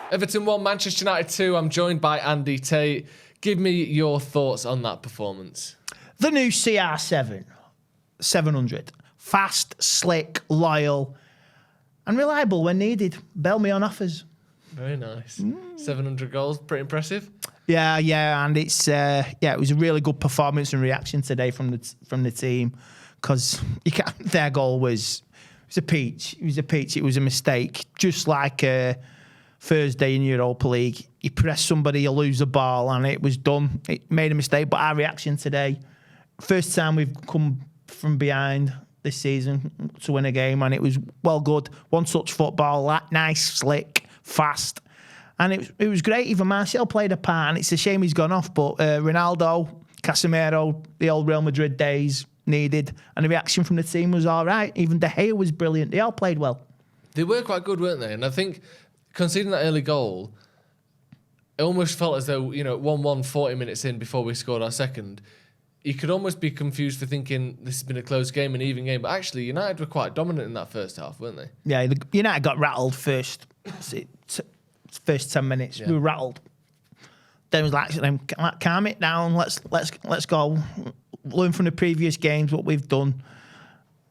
Everton 1, Manchester United 2. I'm joined by Andy Tate. Give me your thoughts on that performance. The new CR7 700. Fast, slick, loyal, and reliable when needed. Bail me on offers. Very nice. 700 goals, pretty impressive. Yeah, and it's it was a really good performance and reaction today from the team, because their goal was a peach. It was a mistake, just like Thursday in Europa League. You press somebody, you lose the ball, and it was done. It made a mistake, but our reaction today, first time we've come from behind this season to win a game, and it was well good. One-touch football, nice, slick, fast. And it was great. Even Martial played a part, and it's a shame he's gone off. But Ronaldo, Casemiro, the old Real Madrid days needed, and the reaction from the team was all right. Even De Gea was brilliant. They all played well. They were quite good, weren't they? And I think conceding that early goal, it almost felt as though, 1-1, 40 minutes in before we scored our second, you could almost be confused for thinking this has been a close game, an even game. But actually, United were quite dominant in that first half, weren't they? Yeah, United got rattled first 10 minutes. Yeah. We were rattled. Then it was like, calm it down. Let's go. Learn from the previous games what we've done.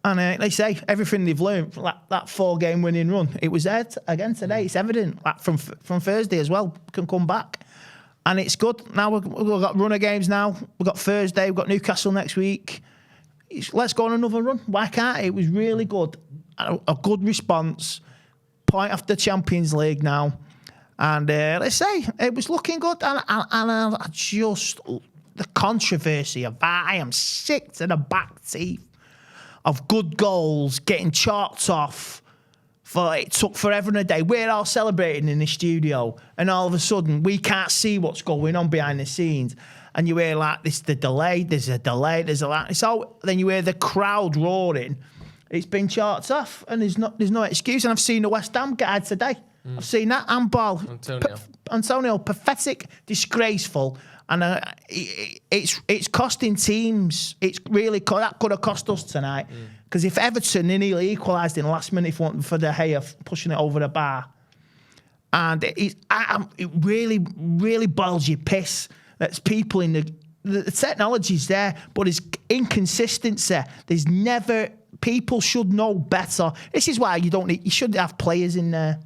And they say everything they've learned, that 4-game winning run, it was there again today. It's evident. From Thursday as well, can come back. And it's good. Now we've got runner games now. We've got Thursday. We've got Newcastle next week. Let's go on another run. Why can't it? It was really good. A good response. Point after Champions League now. And let's say it was looking good. And I just, the controversy of that, I am sick to the back teeth of good goals getting chalked off. It took forever and a day. We're all celebrating in the studio, and all of a sudden we can't see what's going on behind the scenes. And you hear like this, there's a delay. So then you hear the crowd roaring. It's been chalked off, and there's no excuse. And I've seen the West Ham guy today. I've seen that handball. Antonio, pathetic, disgraceful, and it's costing teams. It's really that could have cost us tonight. Because if Everton nearly equalised in the last minute for De Gea pushing it over the bar, and it really, really boils your piss. That's people in the technology's there, but it's inconsistency. There's never, people should know better. This is why you should have players in there.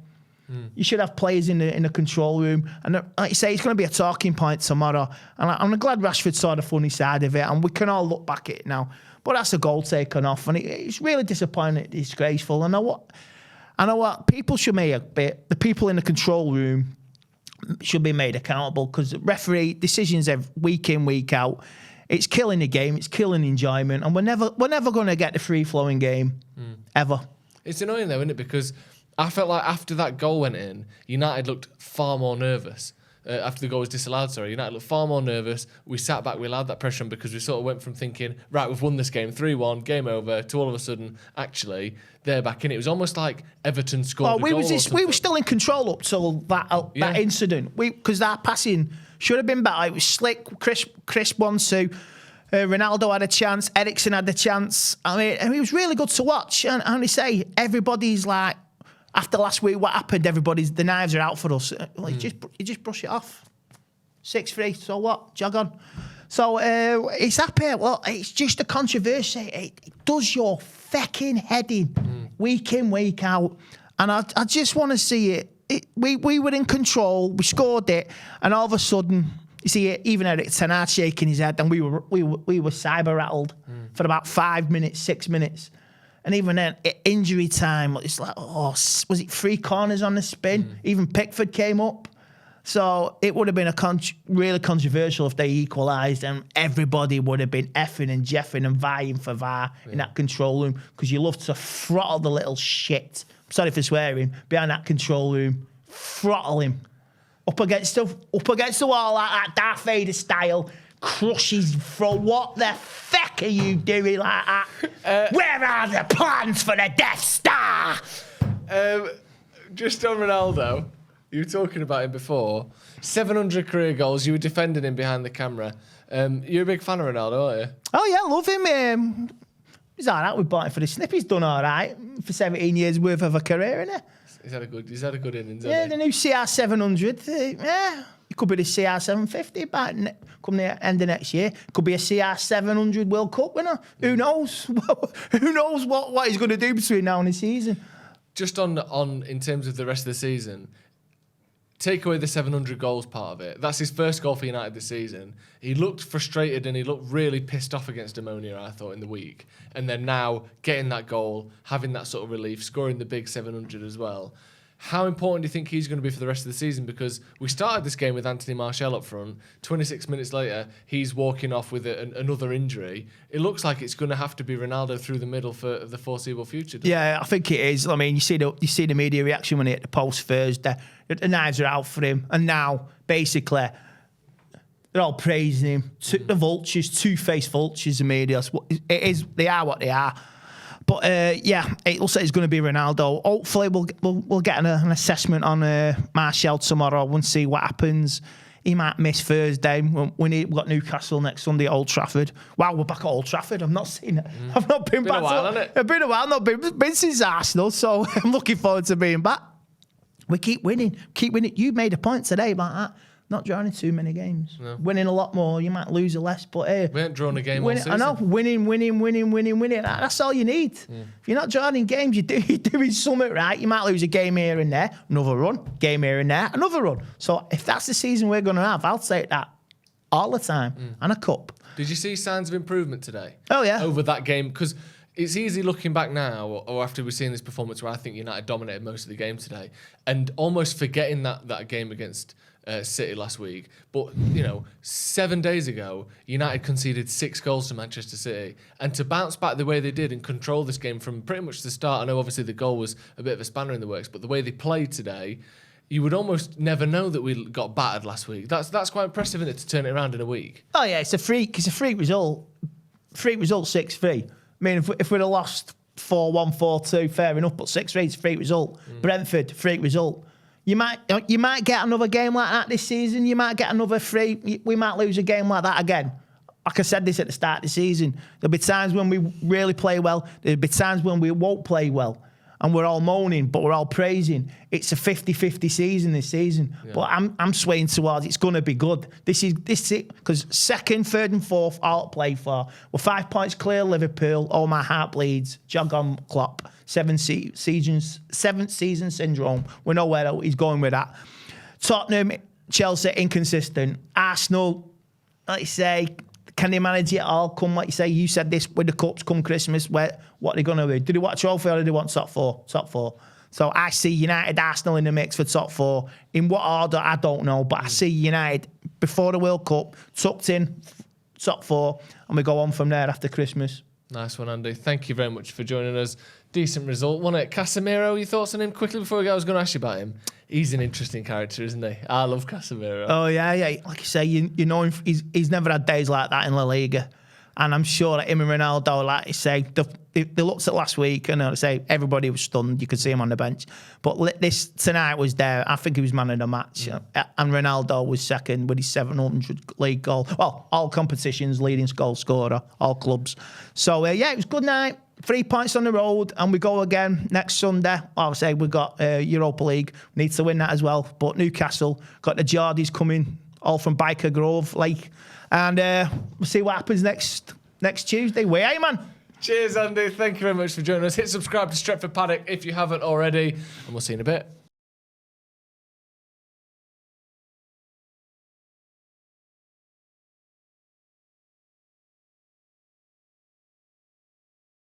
You should have players in the control room. And like you say, it's going to be a talking point tomorrow. And I'm glad Rashford saw the funny side of it, and we can all look back at it now. But that's a goal taken off, and it's really disappointing, disgraceful. I know what people should make the people in the control room should be made accountable, because referee decisions week in, week out, it's killing the game, it's killing enjoyment, and we're never going to get the free flowing game ever. It's annoying though, isn't it? Because I felt like after that goal went in, United looked far more nervous. After the goal was disallowed, United looked far more nervous. We sat back, we allowed that pressure on, because we sort of went from thinking, right, we've won this game, 3-1, game over, to all of a sudden, actually, they're back in. It was almost like Everton scored a goal. We were still in control up till that incident. Because that passing should have been better. It was slick, crisp 1-2. Ronaldo had a chance, Eriksen had a chance. I mean, it was really good to watch. And I say, everybody's like, after last week, what happened? The knives are out for us. You just brush it off. 6-3. So what? Jog on. So it's happy. Well, it's just a controversy. It does your fucking head in week in, week out. And I just want to see it. We were in control. We scored it, and all of a sudden, you see it. Even Eriksen shaking his head, and we were cyber rattled for about 5 minutes, 6 minutes. And even then, injury time, it's like, was it 3 corners on the spin? Even Pickford came up. So it would have been really controversial if they equalised, and everybody would have been effing and jeffing and vying for VAR in that control room, because you love to throttle the little shit, sorry for swearing, behind that control room. Throttle him. Up against the wall like that, Darth Vader style. Crush his throat. What the fuck are you doing like that? Where are the plans for the Death Star? Just on Ronaldo, you were talking about him before. 700 career goals. You were defending him behind the camera. You're a big fan of Ronaldo, aren't you? Oh yeah, love him. He's all right. We bought him for the snip. He's done all right for 17 years worth of a career, isn't he? He's had a good innings. Yeah, the new CR700. Yeah, it could be the CR750 come the end of next year. Could be a CR700 World Cup winner. Who knows? Who knows what he's going to do between now and the season? Just on in terms of the rest of the season, take away the 700 goals part of it. That's his first goal for United this season. He looked frustrated and he looked really pissed off against Ammonia, I thought, in the week. And then now getting that goal, having that sort of relief, scoring the big 700 as well. How important do you think he's going to be for the rest of the season? Because we started this game with Anthony Martial up front. 26 minutes later, he's walking off with another injury. It looks like it's going to have to be Ronaldo through the middle for the foreseeable future. Yeah, I think it is. I mean, you see the media reaction when he hit the post Thursday. The knives are out for him, and now basically they're all praising him. The vultures, two-faced vultures, the media. It is. They are what they are. But yeah, it looks like it's going to be Ronaldo. Hopefully, we'll get an assessment on Martial tomorrow and see what happens. He might miss Thursday. We've got Newcastle next Sunday at Old Trafford. Wow, we're back at Old Trafford. I've not seen it. I've not been back. It's been a while. Not been since Arsenal. So I'm looking forward to being back. We keep winning. You made a point today about that. Not drawing too many games. No. Winning a lot more. You might lose a less, but hey. We haven't drawn a game all season. I know. Winning. That's all you need. Yeah. If you're not drawing games, you're doing something right. You might lose a game here and there. Another run. Game here and there. Another run. So if that's the season we're going to have, I'll take that all the time. And a cup. Did you see signs of improvement today? Oh, yeah. Over that game? Because it's easy looking back now, or after we've seen this performance where I think United dominated most of the game today, and almost forgetting that game against City last week. But, 7 days ago, United conceded 6 goals to Manchester City. And to bounce back the way they did and control this game from pretty much the start, I know obviously the goal was a bit of a spanner in the works, but the way they played today, you would almost never know that we got battered last week. That's quite impressive, isn't it, to turn it around in a week? Oh, yeah, it's a freak result. 6-3. I mean, if we'd have lost 4-1, 4-2, fair enough, but 6-3 is a freak result. Brentford, freak result. You might get another game like that this season. You might get another 3. We might lose a game like that again. Like I said this at the start of the season, there'll be times when we really play well. There'll be times when we won't play well. And we're all moaning, but we're all praising. It's a 50-50 season this season. Yeah. But I'm swaying towards it's going to be good. This is because 2nd, 3rd and 4th all to play for. We're 5 points clear Liverpool. Oh, my heart bleeds. Jog on Klopp. 7th season syndrome. We know where he's going with that. Tottenham, Chelsea, inconsistent. Arsenal, like you say, can they manage it all? Come, like you say, you said this with the cups come Christmas. What are they going to do? Do they want a trophy or do they want top 4? Top 4. So I see United, Arsenal in the mix for top 4. In what order, I don't know. But I see United, before the World Cup, tucked in, top 4. And we go on from there after Christmas. Nice one, Andy. Thank you very much for joining us. Decent result, wasn't it? Casemiro, your thoughts on him quickly before we go? I was going to ask you about him. He's an interesting character, isn't he? I love Casemiro. Oh, yeah. Like you say, you know him, he's never had days like that in La Liga. And I'm sure that him and Ronaldo, like you say, they looked at last week and I say everybody was stunned. You could see him on the bench. But this tonight was there. I think he was man of the match. And Ronaldo was second with his 700 league goal. Well, all competitions, leading goal scorer, all clubs. So, yeah, it was a good night. 3 points on the road, and we go again next Sunday. Obviously, we've got Europa League. We need to win that as well. But Newcastle, got the Geordies coming, all from Biker Grove Lake. And we'll see what happens next Tuesday. Way out, man. Cheers, Andy. Thank you very much for joining us. Hit subscribe to Stretford Paddock if you haven't already. And we'll see you in a bit.